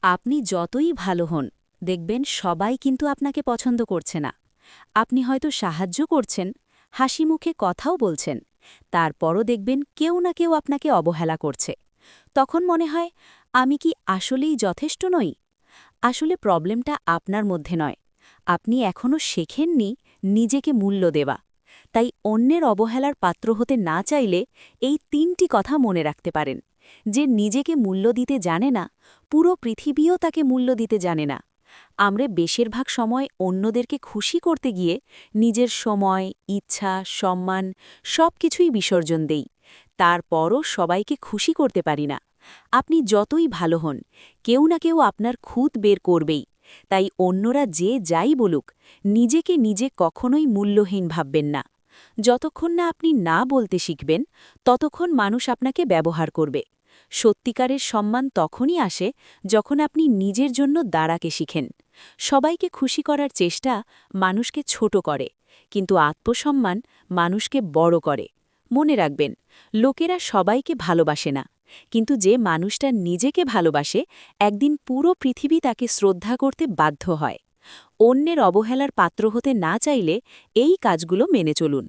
আপনি যতই ভালো হন, দেখবেন সবাই কিন্তু আপনাকে পছন্দ করছে না। আপনি হয়তো সাহায্য করছেন, হাসি মুখে কথাও বলছেন, তারপরও দেখবেন কেউ না কেউ আপনাকে অবহেলা করছে। তখন মনে হয়, আমি কি আসলেই যথেষ্ট নই? আসলে প্রবলেমটা আপনার মধ্যে নয়। আপনি এখনও শেখেননি নিজেকে মূল্য দেওয়া। তাই অন্যের অবহেলার পাত্র হতে না চাইলে এই ৩টি কথা মনে রাখতে পারেন। যে নিজেকে মূল্য দিতে জানে না, পুরো পৃথিবীও তাকে মূল্য দিতে জানে না। আমরা বেশিরভাগ সময় অন্যদেরকে খুশি করতে গিয়ে নিজের সময়, ইচ্ছা, সম্মান সবকিছুই বিসর্জন দেই। তারপরও সবাইকে খুশি করতে পারি না। আপনি যতই ভালো হন, কেউ না কেউ আপনার খুঁত বের করবেই। তাই অন্যরা যে যাই বলুক, নিজেকে নিজে কখনোই মূল্যহীন ভাববেন না। যতক্ষণ না আপনি না বলতে শিখবেন, ততক্ষণ মানুষ আপনাকে ব্যবহার করবে। সত্যিকারের সম্মান তখনই আসে যখন আপনি নিজের জন্য দাঁড়াকে শিখেন। সবাইকে খুশি করার চেষ্টা মানুষকে ছোট করে, কিন্তু আত্মসম্মান মানুষকে বড় করে। মনে রাখবেন, লোকেরা সবাইকে ভালোবাসে না, কিন্তু যে মানুষটা নিজেকে ভালোবাসে, একদিন পুরো পৃথিবী তাকে শ্রদ্ধা করতে বাধ্য হয়। অন্যের অবহেলার পাত্র হতে না চাইলে এই কাজগুলো মেনে চলুন।